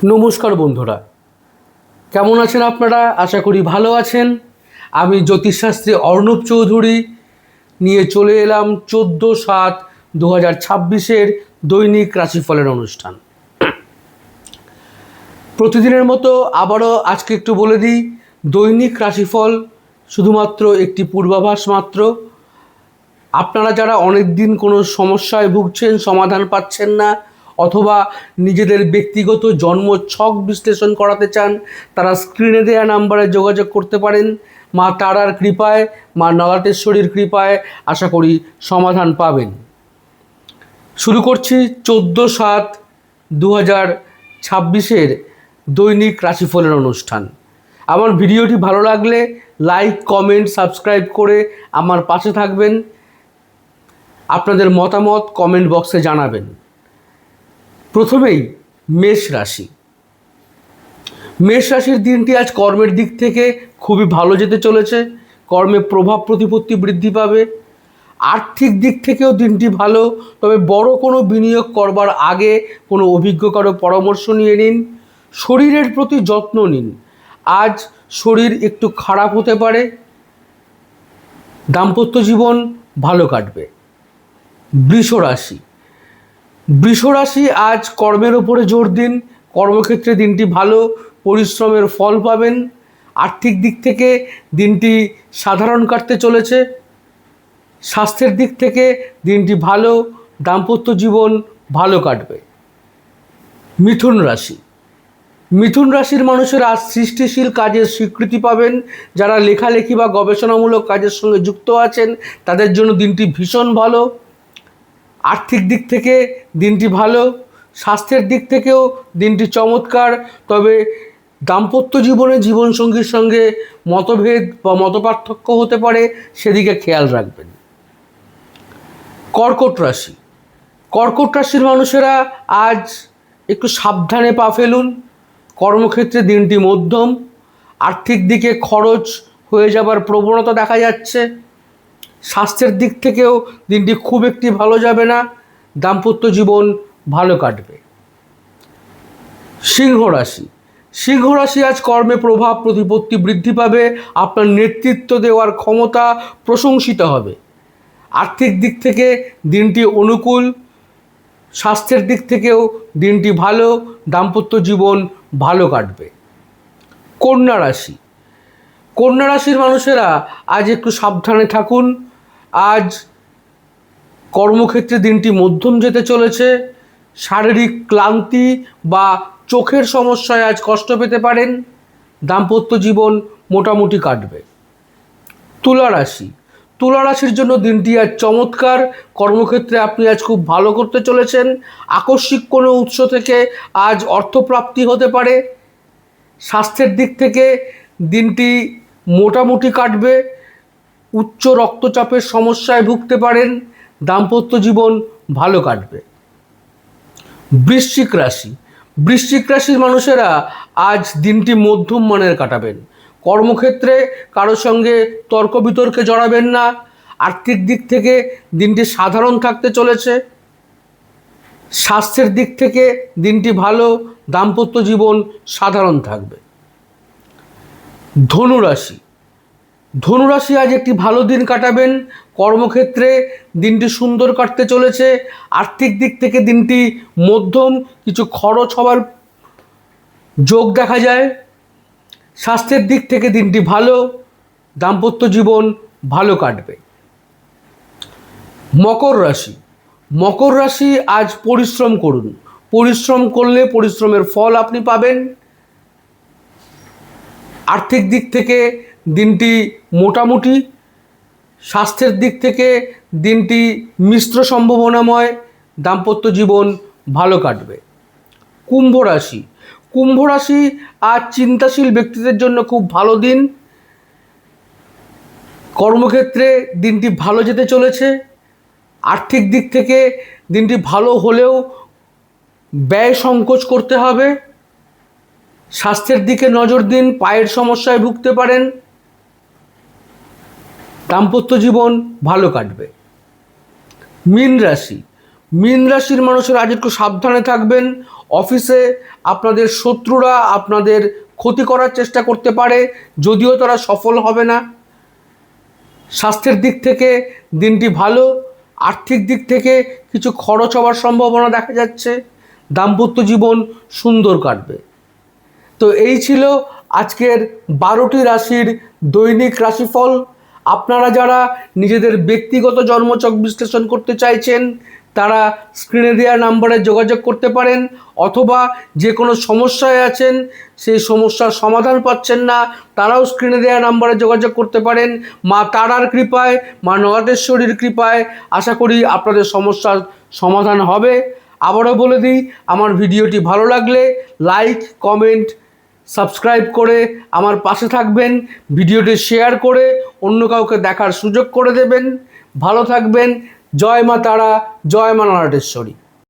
নমস্কার বন্ধুরা, কেমন আছেন আপনারা? আশা করি ভালো আছেন। আমি জ্যোতিষশাস্ত্রী অর্ণব চৌধুরী নিয়ে চলে এলাম 14/7/2026 দৈনিক রাশিফলের অনুষ্ঠান। প্রতিদিনের মতো আবারও আজকে একটু বলে দিই, দৈনিক রাশিফল শুধুমাত্র একটি পূর্বাভাস মাত্র। আপনারা যারা অনেক দিন কোনো সমস্যায় ভুগছেন, সমাধান পাচ্ছেন না, অথবা নিজেদের ব্যক্তিগত জন্ম ছক বিশ্লেষণ করাতে চান, তারা স্ক্রিনে দেওয়া নাম্বারে যোগাযোগ করতে পারেন। মা তারার কৃপায়, মা নলাটেশ্বরীর কৃপায় আশা করি সমাধান পাবেন। শুরু করছি 14/7/2026 দৈনিক রাশিফলের অনুষ্ঠান। আমার ভিডিওটি ভালো লাগলে লাইক, কমেন্ট, সাবস্ক্রাইব করে আমার পাশে থাকবেন। আপনাদের মতামত কমেন্ট বক্সে জানাবেন। প্রথমেই মেষ রাশি। মেষ রাশির দিনটি আজ কর্মের দিক থেকে খুবই ভালো যেতে চলেছে। কর্মে প্রভাব প্রতিপত্তি বৃদ্ধি পাবে। আর্থিক দিক থেকেও দিনটি ভালো, তবে বড় কোনো বিনিয়োগ করবার আগে কোনো অভিজ্ঞ কারো পরামর্শ নিয়ে নিন। শরীরের প্রতি যত্ন নিন। আজ শরীর একটু খারাপ হতে পারে। দাম্পত্য জীবন ভালো কাটবে। বৃষ রাশি। বৃষ রাশি আজ কর্মের ওপরে জোর দিন। কর্মক্ষেত্রে দিনটি ভালো, পরিশ্রমের ফল পাবেন। আর্থিক দিক থেকে দিনটি সাধারণ কাটতে চলেছে। স্বাস্থ্যের দিক থেকে দিনটি ভালো, দাম্পত্য জীবন ভালো কাটবে। মিথুন রাশি। মিথুন রাশির মানুষেরা আজ সৃষ্টিশীল কাজের স্বীকৃতি পাবেন। যারা লেখালেখি বা গবেষণামূলক কাজের সঙ্গে যুক্ত আছেন তাদের জন্য দিনটি ভীষণ ভালো। আর্থিক দিক থেকে দিনটি ভালো, স্বাস্থ্যের দিক থেকেও দিনটি চমৎকার। তবে দাম্পত্য জীবনে জীবনসঙ্গীর সঙ্গে মতভেদ বা মতপার্থক্য হতে পারে, সেদিকে খেয়াল রাখবেন। কর্কট রাশি। কর্কট রাশির মানুষেরা আজ একটু সাবধানে পা ফেলুন। কর্মক্ষেত্রে দিনটি মধ্যম। আর্থিক দিকে খরচ হয়ে যাবার প্রবণতা দেখা যাচ্ছে। স্বাস্থ্যের দিক থেকেও দিনটি খুব একটি ভালো যাবে না। দাম্পত্য জীবন ভালো কাটবে। সিংহ রাশি। সিংহ রাশি আজ কর্মে প্রভাব প্রতিপত্তি বৃদ্ধি পাবে। আপনার নেতৃত্ব দেওয়ার ক্ষমতা প্রশংসিত হবে। আর্থিক দিক থেকে দিনটি অনুকূল। স্বাস্থ্যের দিক থেকেও দিনটি ভালো। দাম্পত্য জীবন ভালো কাটবে। কন্যা রাশি। কন্যা রাশির মানুষেরা আজ একটু সাবধানে থাকুন। আজ কর্মক্ষেত্রে দিনটি মধ্যম যেতে চলেছে। শারীরিক ক্লান্তি বা চোখের সমস্যায় আজ কষ্ট পেতে পারেন। দাম্পত্য জীবন মোটামুটি কাটবে। তুলা রাশি। তুলা রাশির জন্য দিনটি আজ চমৎকার। কর্মক্ষেত্রে আপনি আজ খুব ভালো করতে চলেছেন। আকস্মিক কোনো উৎস থেকে আজ অর্থপ্রাপ্তি হতে পারে। স্বাস্থ্যের দিক থেকে দিনটি মোটামুটি কাটবে। উচ্চ রক্তচাপের সমস্যায় ভুগতে পারেন। দাম্পত্য জীবন ভালো কাটবে। বৃশ্চিক রাশি। বৃশ্চিক রাশির মানুষেরা আজ দিনটি মধ্যম মানের কাটাবেন। কর্মক্ষেত্রে কারো সঙ্গে তর্ক বিতর্কে জড়াবেন না। আর্থিক দিক থেকে দিনটি সাধারণ থাকতে চলেছে। স্বাস্থ্যের দিক থেকে দিনটি ভালো। দাম্পত্য জীবন সাধারণ থাকবে। ধনুরাশি। ধনুরাশি আজ একটি ভালো দিন কাটাবেন। কর্মক্ষেত্রে দিনটি সুন্দর কাটতে চলেছে। আর্থিক দিক থেকে দিনটি মধ্যম, কিছু খরচ হওয়ার যোগ দেখা যায়। স্বাস্থ্যের দিক থেকে দিনটি ভালো। দাম্পত্য জীবন ভালো কাটবে। মকর রাশি। মকর রাশি আজ পরিশ্রম করুন। পরিশ্রম করলে পরিশ্রমের ফল আপনি পাবেন। আর্থিক দিক থেকে দিনটি মোটামুটি। স্বাস্থ্যের দিক থেকে দিনটি মিশ্র সম্ভাবনাময়। দাম্পত্য জীবন ভালো কাটবে। কুম্ভ রাশি। কুম্ভ রাশি আজ চিন্তাশীল ব্যক্তিদের জন্য খুব ভালো দিন। কর্মক্ষেত্রে দিনটি ভালো যেতে চলেছে। আর্থিক দিক থেকে দিনটি ভালো হলেও ব্যয় সংকোচ করতে হবে। স্বাস্থ্যের দিকে নজর দিন, পায়ের সমস্যায় ভুগতে পারেন। দাম্পত্য জীবন ভালো কাটবে। মীন রাশি। মীন রাশির মানুষেরা আজ একটু সাবধানে থাকবেন। অফিসে আপনাদের শত্রুরা আপনাদের ক্ষতি করার চেষ্টা করতে পারে, যদিও তারা সফল হবে না। স্বাস্থ্যের দিক থেকে দিনটি ভালো। আর্থিক দিক থেকে কিছু খরচ হওয়ার সম্ভাবনা দেখা যাচ্ছে। দাম্পত্য জীবন সুন্দর কাটবে। তো এই ছিল আজকের 12টি রাশির দৈনিক রাশিফল। আপনারা যারা নিজেদের ব্যক্তিগত জন্মছক বিশ্লেষণ করতে চাইছেন তারা স্ক্রিনে দেওয়া নাম্বারে যোগাযোগ করতে পারেন, অথবা যে কোনো সমস্যায় আছেন সেই সমস্যার সমাধান পাচ্ছেন না তারাও স্ক্রিনে দেওয়া নাম্বারে যোগাযোগ করতে পারেন। মা তারার কৃপায়, মা নগাতেশ্বরীর কৃপায় আশা করি আপনাদের সমস্যার সমাধান হবে। আবারও বলে দিই, আমার ভিডিওটি ভালো লাগলে লাইক, কমেন্ট, সাবস্ক্রাইব করে আমার পাশে থাকবেন। ভিডিওটি শেয়ার করে অন্য কাউকে দেখার সুযোগ করে দেবেন। ভালো থাকবেন। জয় মা তারা, জয় মা নগাতেশ্বরী।